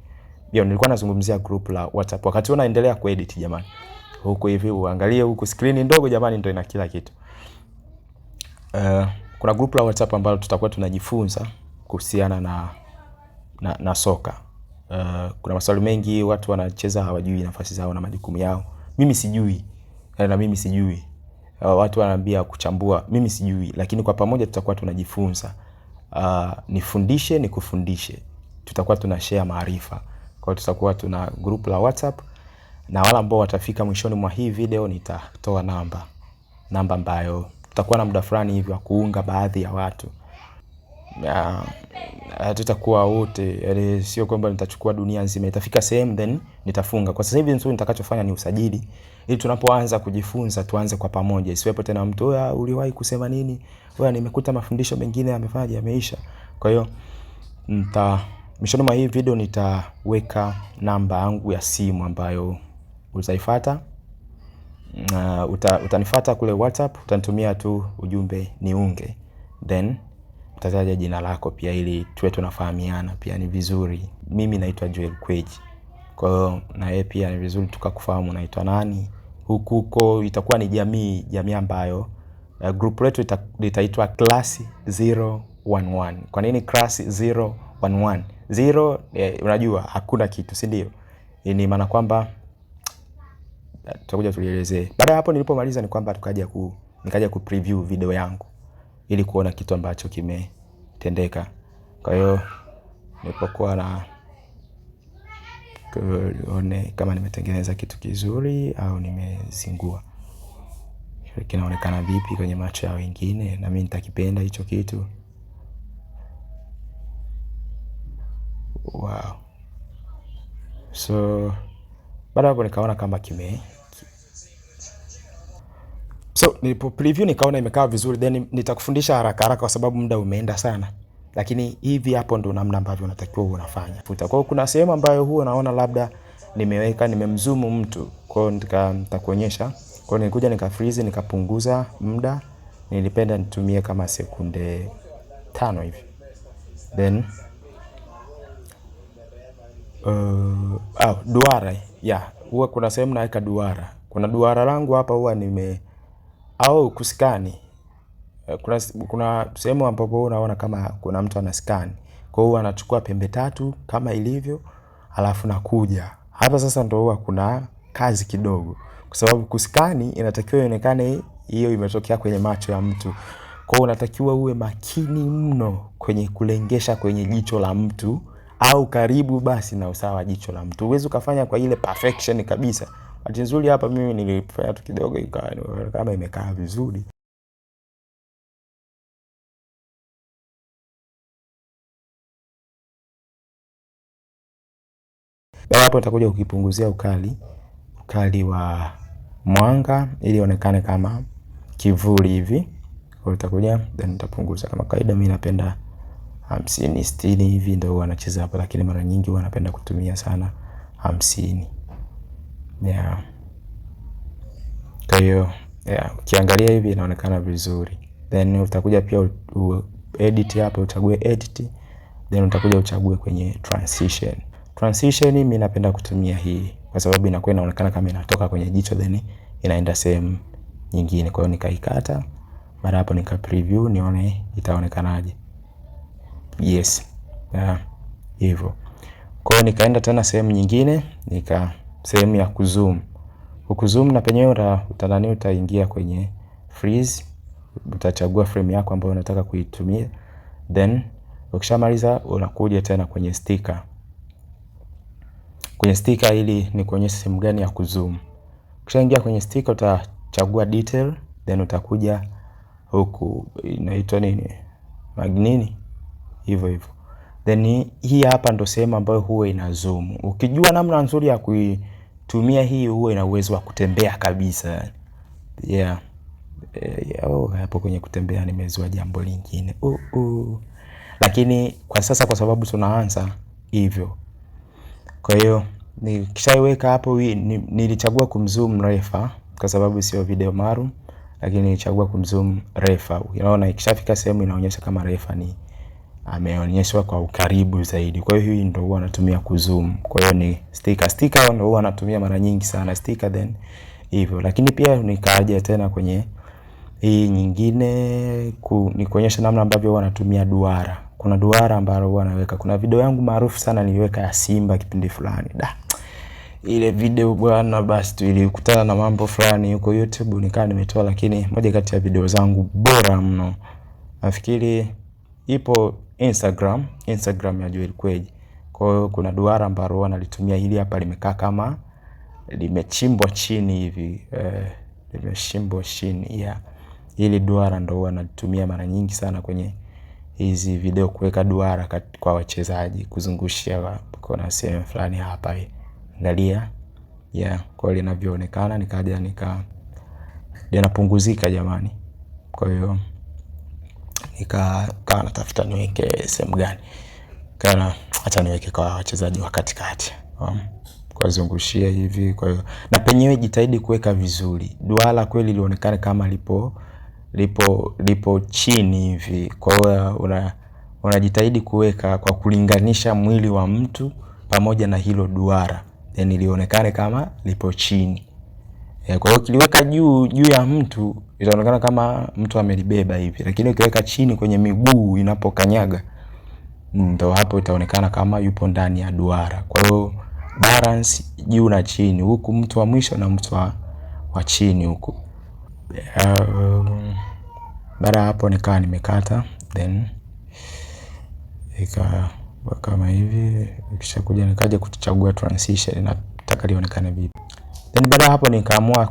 Nilikuwa nazungumzia group la WhatsApp. Wakati unaendelea kuedit jamani, huko hivi uangalie huko screen ndogo jamani, ndio ina kila kitu. Kuna group la WhatsApp ambalo tutakuwa tunajifunza kuhusiana na soka. Kuna maswali mengi, watu wanacheza hawajui nafasi zao na majukumu yao. Mimi sijui. Watu wanaambia kuchambua, mimi sijui, lakini kwa pamoja tutakuwa tunajifunza. Nifundishe nikufundishe. Tutakuwa tunashare maarifa. Kwa hiyo tutakuwa tuna group la WhatsApp, na wale ambao watafika mwishoni mwa hii video nitatoa namba ambayo tutakuwa na muda fulani hivi wa kuunga baadhi ya watu. Tutakuwa wote, yaani sio kwamba nitachukua dunia nzima. Itafika sehemu then nitafunga. Kwa sasa hivi nzuri nitakachofanya ni usajili, ili tunapoanza kujifunza tuanze kwa pamoja. Isiwepo tena mtu, uliwahi kusema nini? Nimekuta mafundisho mengine yamefaje, yameisha. Kwa hiyo mwishoni mwa hii video nitaweka namba yangu ya simu ambayo utaifuata. Utanifuata kule WhatsApp, utanitumia tu ujumbe niunge. then utataja jina lako pia ili tuwe tunafahamiana pia ni vizuri. Mimi naitwa Joel Kweji. Kwa hiyo na yeye pia ni vizuri tukakufahamu unaitwa nani. Huko itakuwa ni jamii ambayo group letu litaitwa Class 011. Kwa nini Class 011? 0 unajua hakuna kitu, si ndio? Ni maana kwamba tutakuja tulielezee. Baada ya hapo nilipomaliza ni kwamba nikaja ku preview video yangu ili kuona kitu ambacho kimetendeka. Kwa hiyo nilipokuwa na kuone kama nimetengeneza kitu kizuri au nimezingua, kinaonekana vipi kwenye macho ya wengine, na mimi nitakipenda hicho kitu. Wow. So baada hapo nikaona kama nilipo preview nikaona imekaa vizuri, then nitakufundisha haraka kwa sababu muda umeenda sana. Lakini hivi hapo ndo namna ambavyo unatakiwa unafanya. Kwa hiyo kuna sehemu ambayo huwa naona labda nimemzoom mtu. Kwa hiyo nitakuonyesha. Kwa hiyo nilikuja nika freeze nikapunguza muda. Nilipenda nitumie kama sekunde 5 hivi. Then duara. Huwa kuna sehemu naweka duara. Kuna duara langu hapa huwa kuskani. Kuna sehemu ambapo unaona kama kuna mtu anaskani. Kwa hiyo anachukua pembe 3 kama ilivyo, alafu nakuja. Hapa sasa ndio huwa kuna kazi kidogo. Kwa sababu kuskani inatakiwa ionekane hiyo imetokea kwenye macho ya mtu. Kwa hiyo unatakiwa uwe makini mno kwenye kulengesha kwenye jicho la mtu au karibu basi na usawa jicho la mtu. Huwezi ukafanya kwa ile perfection kabisa. Bahati nzuri hapa mimi nilifanya tu kidogo ikawa kama imekaa vizuri. Baada hapo nitakuja ukipunguzia ukali wa mwanga ili ionekane kama kivuli hivi. Kwa utakuja then nitapunguza kama kawaida. Mimi napenda 50 60 hivi ndio huwa nacheza hapa, lakini mara nyingi huwa napenda kutumia sana 50. Kwa hiyo ukiangalia hivi inaonekana vizuri. Then utakuja pia edit hapa, uchague edit, then utakuja uchague kwenye transition. Transition mimi napenda kutumia hii kwa sababu inakuwa inaonekana kama inatoka kwenye jicho then inaenda sehemu nyingine. Kwa hiyo nikaikata. Baada hapo nika preview nione itaonekanaje. Yes. Hivyo. Kwa hiyo nikaenda tena sehemu nyingine, sehemu ya kuzoom. Ukizoom na penyewe utaingia kwenye freeze. Utachagua frame yako ambayo unataka kuitumia. Then ukishamaliza unakuja tena kwenye sticker. Kwenye sticker ili ni kuonyesha sehemu gani ya kuzoom. Ukishaingia kwenye sticker utachagua detail, then utakuja huku inaitwa nini? Magnini. Hivyo. Then hii hapa ndo sehemu ambayo huwa ina zoom. Ukijua namna nzuri ya kuitumia hii huwa ina uwezo wa kutembea kabisa. Hapo kwenye kutembea nimezua jambo lingine. Lakini kwa sasa kwa sababu tunaanza hivyo. Kwa hiyo nikishaiweka hapo nilichagua kumzoom refa kwa sababu sio video maalum, lakini nilichagua kumzoom refa. Unaona ikishafika sehemu inaonyesha kama refa ni ameonyeshwa kwa ukaribu zaidi. Kwa hiyo hii ndio huwa natumia kuzoom. Kwa hiyo ni sticker ndio huwa natumia mara nyingi sana sticker then hivyo. Lakini pia nikaja tena kwenye hii nyingine ni kuonyesha namna ambavyo huwa natumia duara. Kuna duara ambalo huwa naweka. Kuna video yangu maarufu sana niliweka ya Simba kipindi fulani. Ile video bwana basi tu ilikutana na mambo fulani huko YouTube nikawa nimetoa, lakini moja kati ya video zangu bora mno. Nafikiri ipo Instagram ya Joel Kweji. Kwa hiyo kuna duara ambalo huwa nalitumia, hili hapa limekaa kama limechimbwa chini hivi. Limechimbwa chini. Hili duara ndio huwa nalitumia mara nyingi sana kwenye hizi video, kuweka duara kwa wachezaji, kuzungushia kuna sehemu fulani hapa hii. Angalia. Kwa linavyoonekana nikaja linapunguzika jamani. Kwa hiyo nikawa natafuta niweke sehemu gani. Kana acha niweke kwa wachezaji wa katikati. Kwa zungushia hivi. Kwa hiyo na penyewe jitahidi kuweka vizuri. Duara kweli lionekane kama lipo lipo chini hivi. Kwa hiyo unajitahidi kuweka kwa kulinganisha mwili wa mtu pamoja na hilo duara, then lionekane kama lipo chini. Kwa hiyo ukiliweka juu ya mtu itaonekana kama mtu amelibeba hivi, lakini ukiweka chini kwenye miguu inapokanyaga, ndio hapo itaonekana kama yupo ndani ya duara. Kwa hiyo balance juu na chini, huku mtu wa mwisho na mtu wa chini huku. Baada hapo nikawa nimekata, then ikawa kama hivi. Kisha kuja nikaja kuchagua transition, nataka lionekane vipi. Then baada hapo nikaamua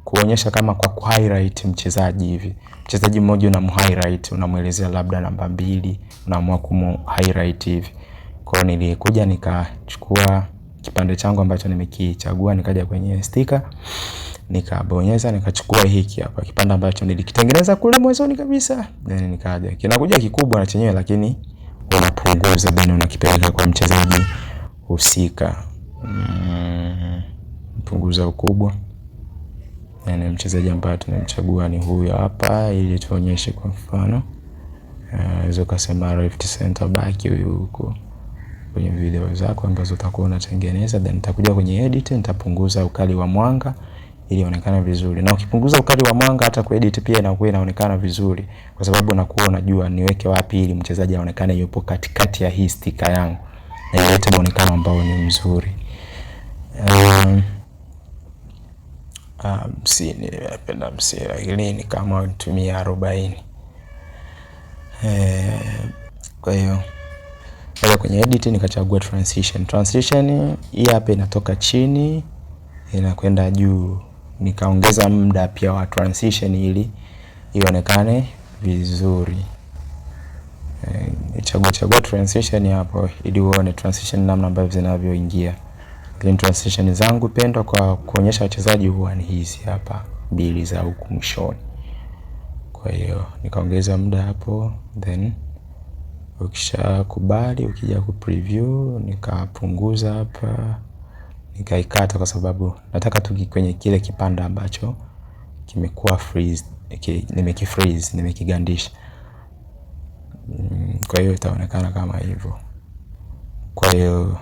kuonyesha kama kwa ku-highlight mchezaji hivi. Mchezaji mmoja unamhighlight, unamuelezea labda namba 2, unaamua kumu-highlight hivi. Kwa hiyo nilikuja nikachukua kipande changu ambacho nimekichagua, nikaja kwenye sticker, nikabonyeza, nikachukua hiki hapa kipande ambacho nilikitengeneza kule mwanzoni kabisa. Then nikaja. Kinakuja kikubwa na chenyewe, lakini unapunguza, then unakipeleka kwa mchezaji husika. Punguza ukubwa. Yani mchezaji ambaye tunamchagua ni huyu hapa, ili tuonyeshe kwa mfano. Hizo kasema left center back huyu huko kwenye video zako ambazo utakuwa unatengeneza. Then nitakuja kwenye edit, nitapunguza ukali wa mwanga ili ionekane vizuri. Na ukipunguza ukali wa mwanga hata kwa edit pia inakuwa inaonekana vizuri, kwa sababu unakuwa unajua niweke wapi ili mchezaji aonekane yupo katikati ya hii sticker yangu na ilete muonekano ambao ni mzuri. Napenda msi, lakini ni kama nitumia 40. Kwa hiyo baada kwenye edit nikachagua transition. Transition hii hapa inatoka chini inakwenda juu. Nikaongeza muda pia wa transition ili ionekane vizuri. Chagua transition hapo ili uone transition namna ambavyo zinavyoingia. Clean transition zangu pendwa kwa kuonyesha wachezaji huwa ni hizi hapa 2 za huku mwishoni. Kwa hiyo nikaongeza muda hapo, then ukishakubali ukija ku preview nikapunguza hapa, nikaikata kwa sababu nataka tuki kwenye kile kipande ambacho kimekuwa freeze, nimekigandisha. Kwa hiyo itaonekana kama hivyo. Kwa hiyo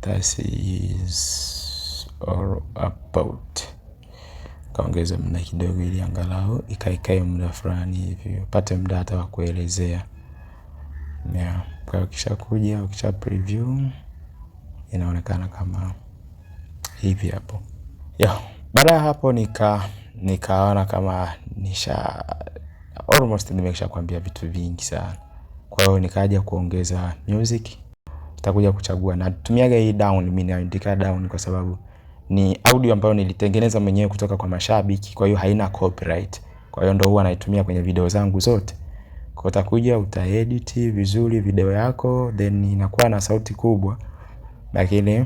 that is all about. Kaongeza muda kidogo ili angalau ikaikae muda fulani hivi, upate muda hata wa kuelezea. Kwa hiyo ukisha preview inaonekana kama hivi hapo. Baada hapo nikaona kama almost nimesha kuambia vitu vingi sana. Kwa hiyo nikaja kuongeza music. Utakuja kuchagua, na tumiaga hii down, mimi naandika down kwa sababu ni audio ambayo nilitengeneza mwenyewe kutoka kwa mashabiki, kwa hiyo haina copyright. Kwa hiyo ndio huwa naitumia kwenye video zangu zote. Kwa utakuja utaedit vizuri video yako, then inakuwa na sauti kubwa, lakini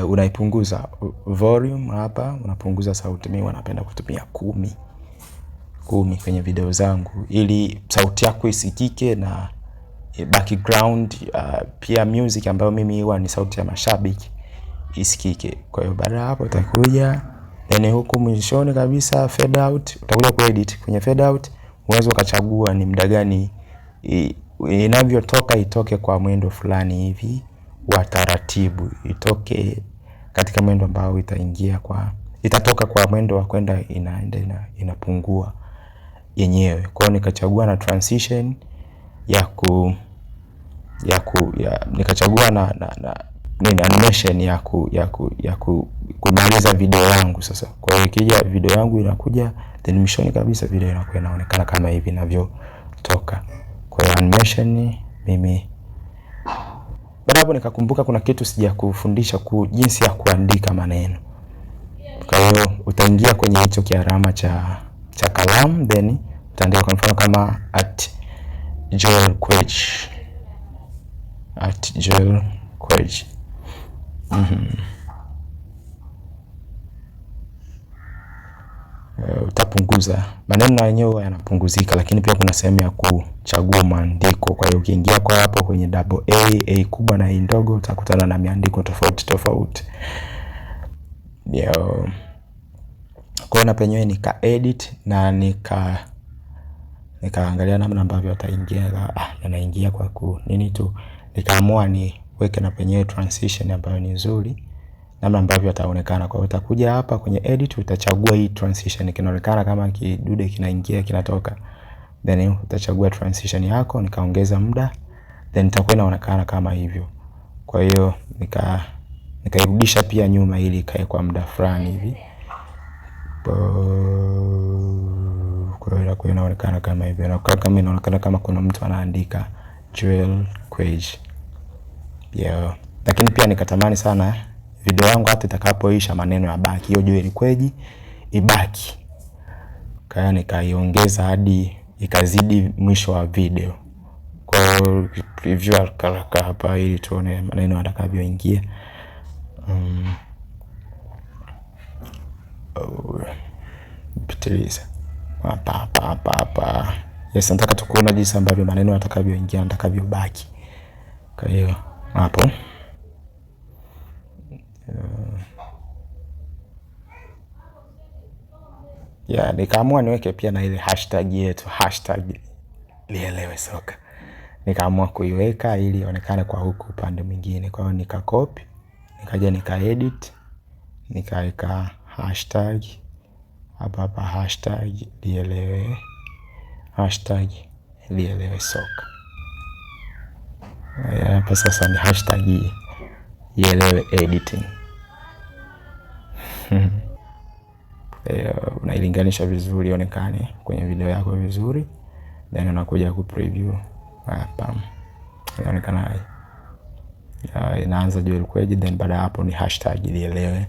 unaipunguza volume hapa, unapunguza sauti. Mimi wanapenda kutumia 10 kwenye video zangu ili sauti yako isikike na background pia music ambayo mimi huwa ni sauti ya mashabiki isikike. Kwa hiyo baada hapo utakuja, then huku mwishoni kabisa fade out, utakuja kuedit. Kwenye fade out unaweza ukachagua ni muda gani inavyotoka, itoke kwa mwendo fulani hivi wa taratibu, itoke katika mwendo ambao itatoka kwa mwendo wa kwenda inapungua yenyewe. Kwa hiyo nikachagua na transition nikachagua na animation ya kumaliza video yangu sasa. Kwa hiyo ikija video yangu inakuja, then mwishoni kabisa video inakuwa inaonekana kama hivi inavyotoka. Kwa hiyo animation mimi baada hapo nikakumbuka kuna kitu sijakufundisha jinsi ya kuandika maneno. Kwa hiyo utaingia kwenye hicho kialama cha kalamu, then utaandika kwa mfano kama @joelkwej. Utapunguza maneno na yenyewe yanapunguzika, lakini pia kuna sehemu ya kuchagua maandiko. Kwa hiyo ukiingia kwa hapo kwenye A kubwa na A ndogo utakutana na miandiko tofauti. Kwa Kwa na penyewe nika edit na nikaangalia namna ambavyo ataingia, yanaingia kwa nini tu, nikaamua niweke na penyewe transition ambayo ni nzuri, namna ambavyo ataonekana. Kwa hiyo utakuja hapa kwenye edit, utachagua hii transition kinaonekana kama kidude kinaingia kinatoka, then utachagua transition yako, nikaongeza muda, then itakuwa inaonekana kama hivyo. Kwa hiyo nikairudisha pia nyuma ili ikae kwa muda fulani hivi. Kwa hiyo inaonekana kama hivyo, na kama inaonekana kama kuna mtu anaandika Joel Kweji. Yeah. Lakini pia nikatamani sana video yangu hata itakapoisha maneno yabaki, hiyo Joel Kweji ibaki. Kwa hiyo nikaiongeza hadi ikazidi mwisho wa video. Kwa hiyo preview haraka hapa ili tuone maneno yatakavyoingia. Pitiliza hapa. Yes, nataka tukuona jinsi ambavyo maneno yatakavyoingia na yatakavyobaki. Kwa hiyo hapo nikaamua niweke pia na ile hashtag yetu, #lielewe soka. Nikaamua kuiweka ili ionekane kwa huku upande mwingine. Kwa hiyo nikakopi, nikaja nikaedit, nikaweka hashtag hapa, #lielewe soka. Hapa sasa ni #ielewe editing. Unailinganisha vizuri ionekane kwenye video yako vizuri, then unakuja ku preview hapa, inaonekana inaanza Joel Kweji, then baada hapo ni #lielewe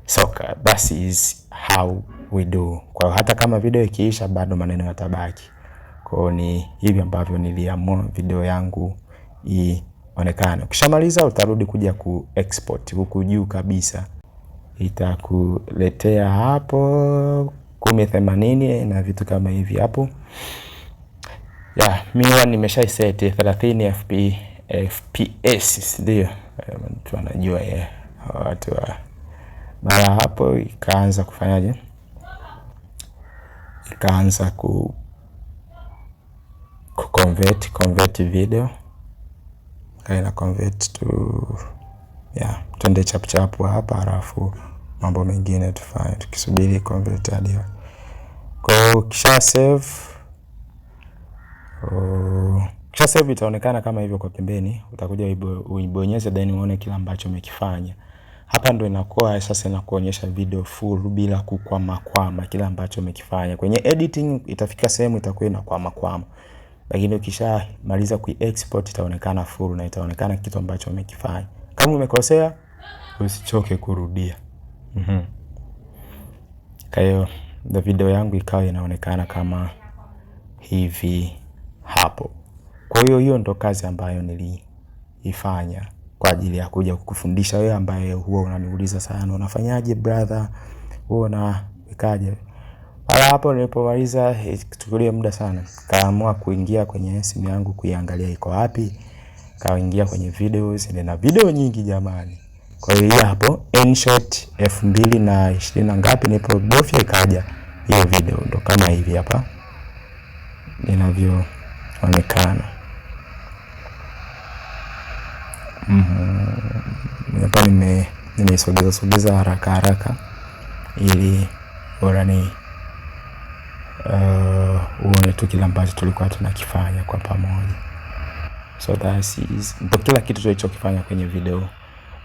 soka. That is how we do. Kwa hata kama video ikiisha bado maneno yatabaki. Kwa ni hivi ambavyo niliamua video yangu ionekane. Ukishamaliza utarudi kuja ku export huku juu kabisa, itakuletea hapo 1080 na vitu kama hivi hapo. Mimi nimesha set 30 fps, ndio mtu anajua watu wa mara hapo. Ikaanza kufanyaje, ikaanza convert video, kaina convert to twende chap hapa, halafu mambo mengine tufanye tukisubiri convert hadi. Kwa hiyo kisha save itaonekana kama hivyo kwa pembeni. Utakuja uibonyeze, then uone kila ambacho umekifanya. Hapa ndo inakuwa sasa inakuonyesha video full bila kukwama kila ambacho umekifanya. Kwenye editing itafika sehemu itakuwa inakwama, lakini ukisha maliza ku-export itaonekana full na itaonekana kitu ambacho umekifanya. Kama umekosea usichoke kurudia. Kwa hiyo video yangu ikawa inaonekana kama hivi hapo. Kwa hiyo ndo kazi ambayo niliifanya kwa ajili ya kuja kukufundisha wewe ambaye huwa unaniuliza sana, unafanyaje brother, wewe ikaje. Wala hapo nilipomaliza tukulie muda sana, kaamua kuingia kwenye simu yangu kuiangalia iko wapi. Kaingia kwenye videos, na video nyingi jamani. Kwa hiyo hapo InShot 2020 na ngapi nilipobofya ikaja hiyo video, ndo kama hivi hapa inavyoonekana. Hapa nimeisogeza haraka ili bora uone tu kila ambacho tulikuwa tunakifanya kwa pamoja. So that is ndo kila kitu tulichokifanya kwenye video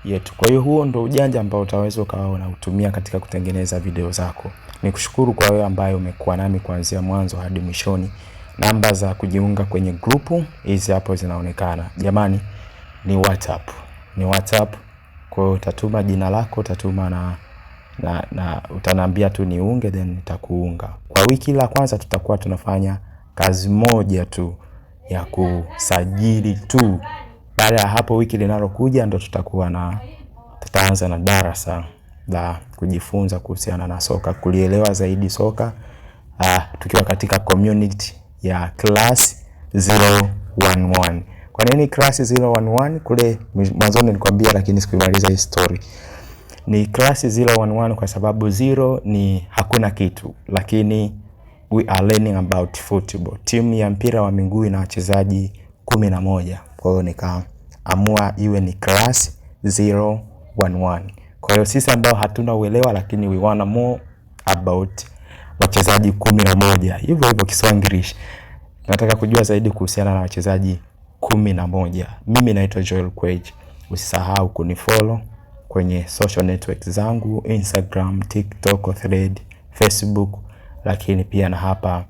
yetu. Kwa hiyo huo ndo ujanja ambao utaweza ukawa unautumia katika kutengeneza video zako. Nikushukuru kwa wewe ambaye umekuwa nami kuanzia mwanzo hadi mwishoni. Namba za kujiunga kwenye grupu hizi hapo zinaonekana. Jamani, ni WhatsApp. Kwa hiyo utatuma jina lako, utatuma na utaniambia tu niunge, then nitakuunga. Kwa wiki la kwanza tutakuwa tunafanya kazi moja tu ya kusajili tu. Baada ya hapo wiki linalokuja ndo tutaanza na darasa la kujifunza kuhusiana na soka, kulielewa zaidi soka, tukiwa katika community ya class 011. Kwa nini class 011? Kule mwanzo nilikwambia, lakini sikuimaliza hii story. Ni class 011 kwa sababu 0 ni hakuna kitu, lakini we are learning about football. Timu ya mpira wa miguu ina wachezaji 11. Kwa hiyo nikaamua iwe ni class 011. Kwa hiyo sisi ambao hatuna uelewa, lakini we wanna more about wachezaji 11. Hivyo hivyo Kiswahili. Nataka kujua zaidi kuhusiana na wachezaji 11. Mimi naitwa Joel Kweji. Usisahau kunifollow kwenye social networks zangu, Instagram, TikTok, Thread, Facebook, lakini pia na hapa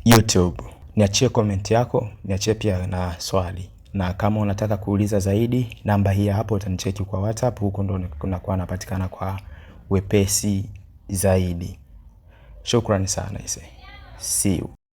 YouTube. Niachie comment yako, niachie pia na swali. Na kama unataka kuuliza zaidi, namba hii hapo, utanicheki kwa WhatsApp, huko ndo kunakuwa napatikana kwa wepesi zaidi. Shukrani sana ise. See you.